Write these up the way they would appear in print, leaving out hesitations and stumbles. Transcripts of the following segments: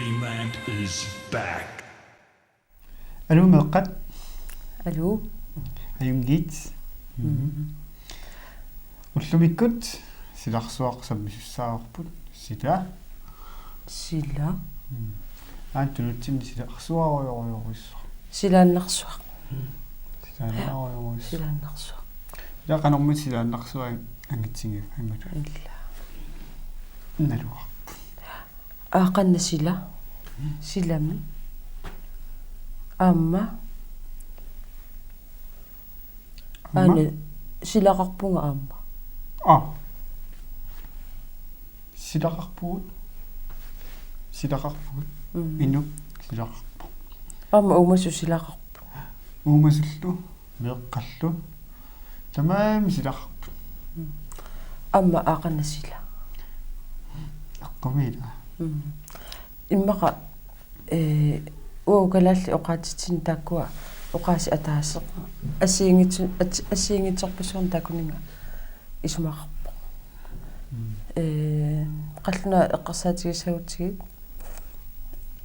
Dreamland is back. Алу меққат. Алу. Аюнгит. Уллумиккут силарсуақ саммисуссаарпут сила. Аантунутсинни силарсуаруйоруйоруиссо. Силааннарсуақ. Силааннарсуақ. Силааннарсуақ. Яқанормут силааннарсуа ангитсигиф аммат. Илла. налуа. Аақанна сила. Силами. Амма. Ане силақарпунга аама. Силақарпуут. Инну силақарпу. Аама умасу силақарпу. Уумасуллу меэққаллу. Тамаами силақарпу. Амма аақанна сила. аққумила. Иммаqa уукалаалли оqaатитсин тааккуа оqaasi атаассеқ ассиингитсорпассуун таакунинга исумақарпо. қаллуна эққарсаатигиссагутсигит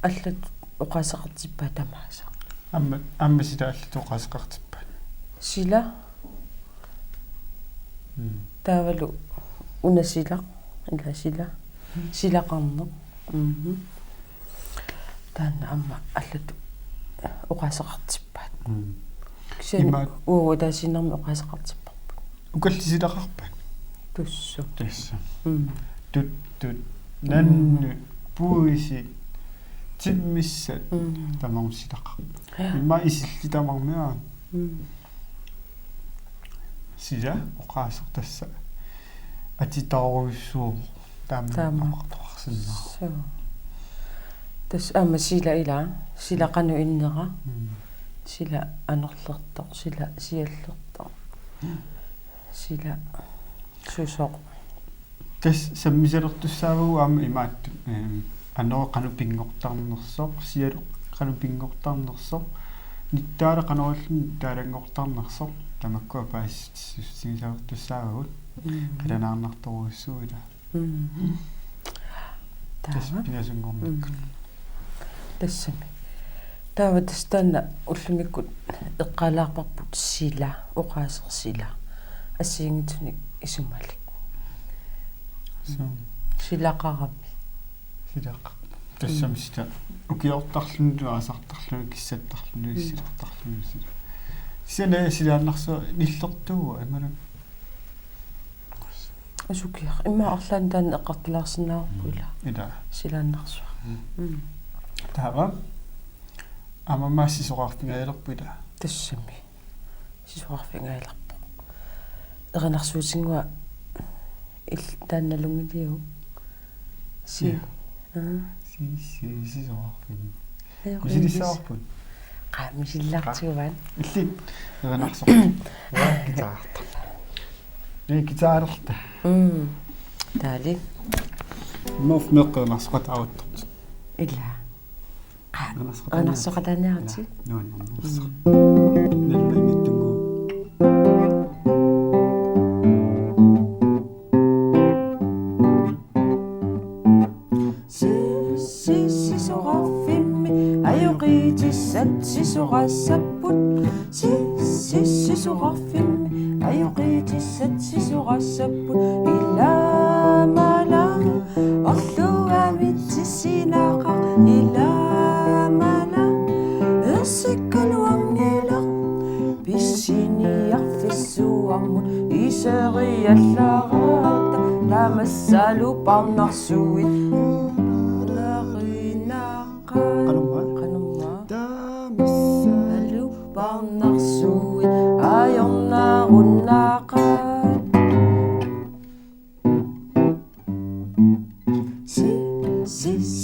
аллат оqaасеқартиппаа тамааса. амма силаалли тоқаасеқартиппаа. Сила таавалу унасила ила сила силақарнеқ таана амма аллату оqaасеқартиппаат кисани таасиннэрми оqaасеқартиппарпут укалли силақарпаа туссу тут нанну пуиси тиммисса тамам силақар имма исилли тамармиа сила оqaасертасса атитааруйссуу таамаақторсиннаа тас ама сила ила силақану иннера сила анерлертоқ сила сиаллертоқ сила сусоқ тас саммисалертуссаагуу аама имаатту аннера кану пингортарнерсоқ сиалу кану пингортарнерсоқ ниттаала канораллун таалангортарнерсоқ тамаккуа паас сигисалертуссаагут каланаарнарторуссууила тас пинасунгормик тассами таава тастана уллумиккут эққалаарпарпут сила оqaасерсила ассиингитуни исумалик силақарами силақа тассамиста укиортарлунну аасартарлуну киссаттарлуну иссилартарлуну сила сина силааннарсуа ниллертугу амала асукиар имма арлаан таана эққартулаарсинаарпуила ида силааннарсуа таава амамма сисоқартингаалерпуила тассами сисоқарфингаалерпо эринарсуутингуа ил таанналунгилиу си сисоқарфин мисилиссаарпут qaamisillaartiguvan илли эринарсоқ гитаарта гитаарта таали моф меққернарсоқат аутторт illa анарсоқатааниарти нуаннернерсоқ налмангаттунгу сисоқарфимми аюқитиссат сисоқассаппут сисоқарфимми аюқитиссат сисоқассаппут иламала орлуамитсинаақа иламала эссиккалуангила писсиниарфиссуармут исериаллаарата тамассалу парнарсуит канумма тамассалу парнарсуит аёрнааруннаақа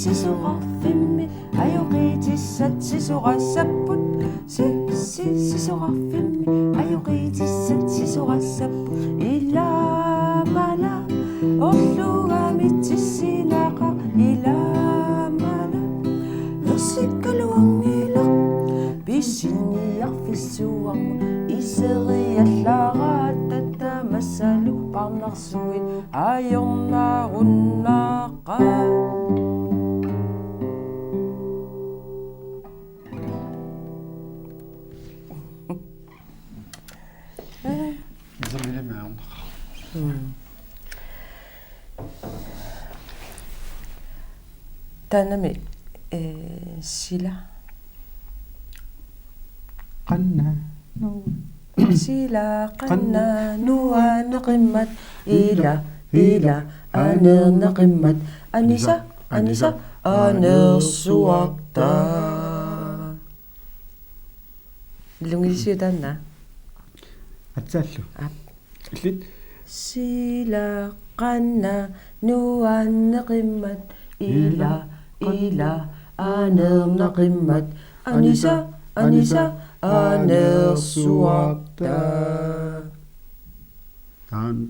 сисоқарфимми аюқитиссат сисоқассаппут сисоқарфимми аюқитиссат сисоқассаппут иламала орлугамитсинаақа иламала ерсиккалуангила писсиниарфиссуарму исериаллаараата тамассалу парнарсуит аёрнааруннаақа таанами сила qanna сила qanna nuaneqimmat ila anerneqimmat anisa anersuarta лунгисиутаанна атсааллу иллит сила qanna nuaneqimmat ila anerneqimmat anisa anersuarta tan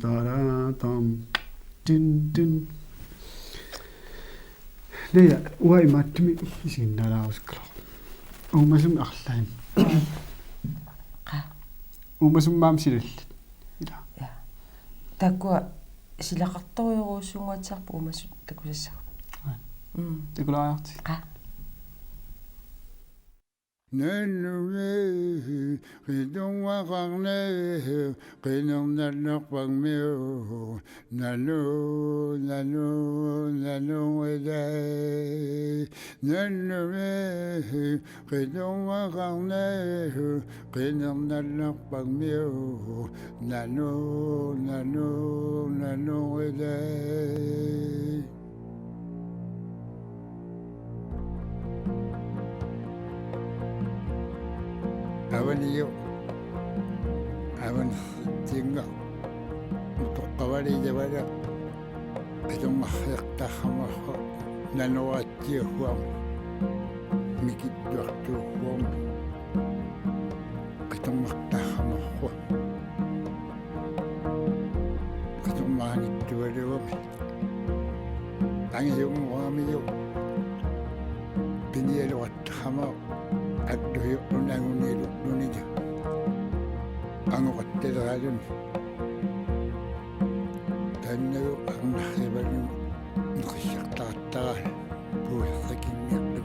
tam tin tin leja uai mattumi isinnalaaruskalo umasum arlain umasum maamsilillit ila такуа силақарторюруусунгуатсарпу умасу такусассаа текулааярти Nallume qidunwaqarne qinernallaqpagmiu nalu ilay nallume qidunwaqarne qinernallaqpagmiu nalu ilay Avaniyo avan tinga mutoqqavali javara qitummahhiqtaxamaqa nanuattiuam mikittuartuuam qitummahtaxamaqa qitummaanittualuami angiyumuamiyo pinialuattaxamaa adduhiunnangunilunnija anguqattileralun tannagu arnarrivalun neqissartarattara puussaqinniarlu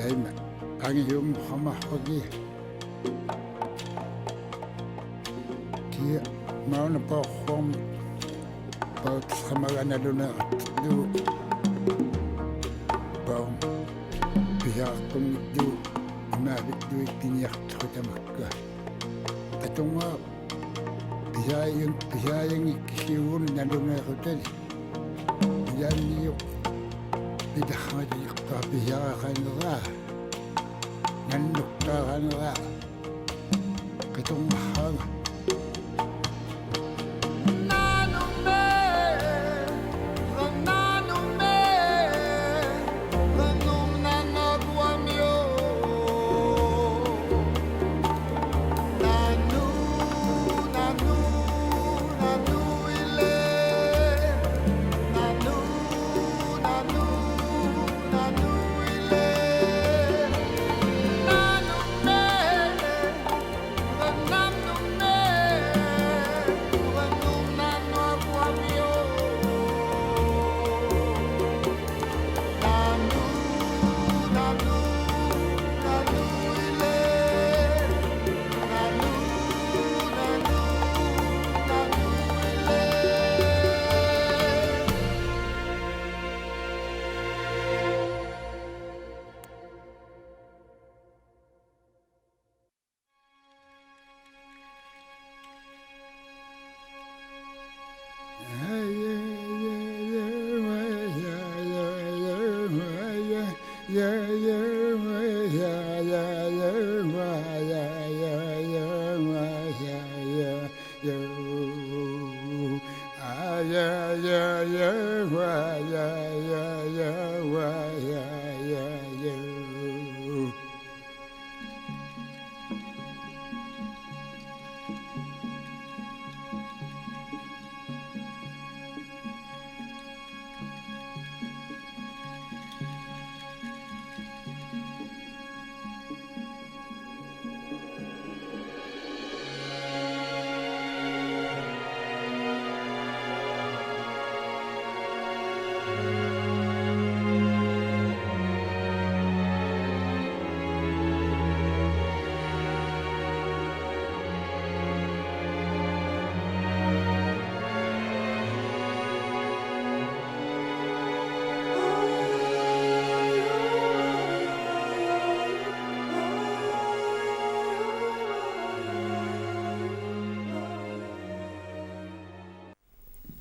Aima. Angium Hamahogi. Tia Mauna Pohom. Both Hamagana Luna do. Baum. Piakum do. Mavit do it in Yachtamaga. Katunga. Piyayang ikiwun na Luna Hotel. Yan yung bidahagi ka piyakan nga. Nanuktahan nga. Katong mahanga.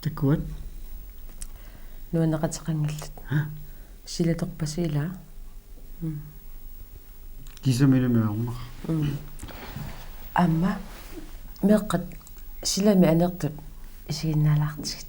Такуат. Нуанақатеқангиллат. Силаторпасила. Кисамилумиарма. Амма меққат силами анертут исигиннаалаартигит.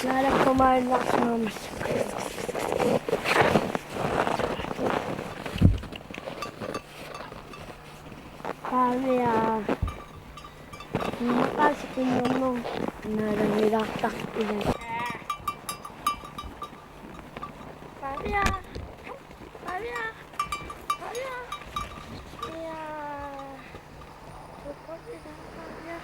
Naala kumainlarsunumas. Paamia. Makasikin mo. Naala nilaktak ilan. Paamia. Paamia. Paamia. Ya. Cukup tidak Paamia.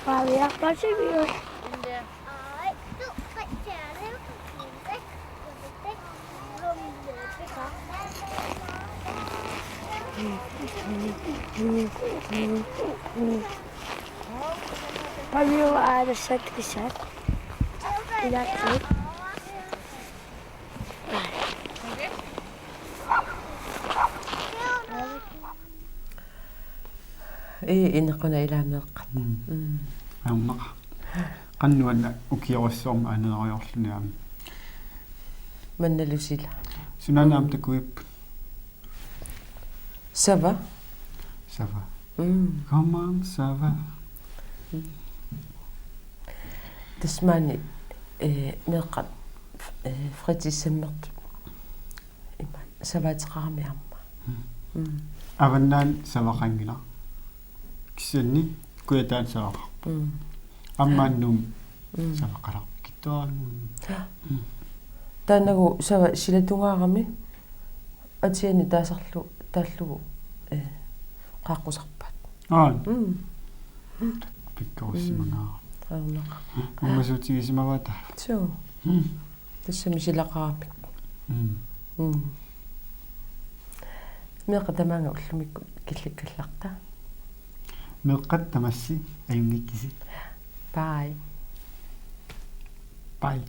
Paamia. Paamia. Paamia. Paamia ada satu kesat. Tidak sih. Inaquna ilaameeqqat. Aunnaqa. Qannuanna ukiorussorma aneroriorlunaam. Mannalusila. Sunanaam takuip. Ça va? Ça va. Comment ça va? Tasmaani meeqqat fritidssammeq. Savaatiqaramiarma. Avannaan savaqangila. Kisanni kuyataan savaqa. Ammaannum savaqalaq kittuarluun. Taanagu sava silatungaarami atiani taasarlu taallugu qaaqqusarpat. Pikkarussimanaa. Arnaqa. Ummasuutigisimavata. So. Tassami silaqaramik. Meeqa tamaanga ullumikku killikkallarta. Meeqqat tamassi ayungikkisi. Bye. Bye.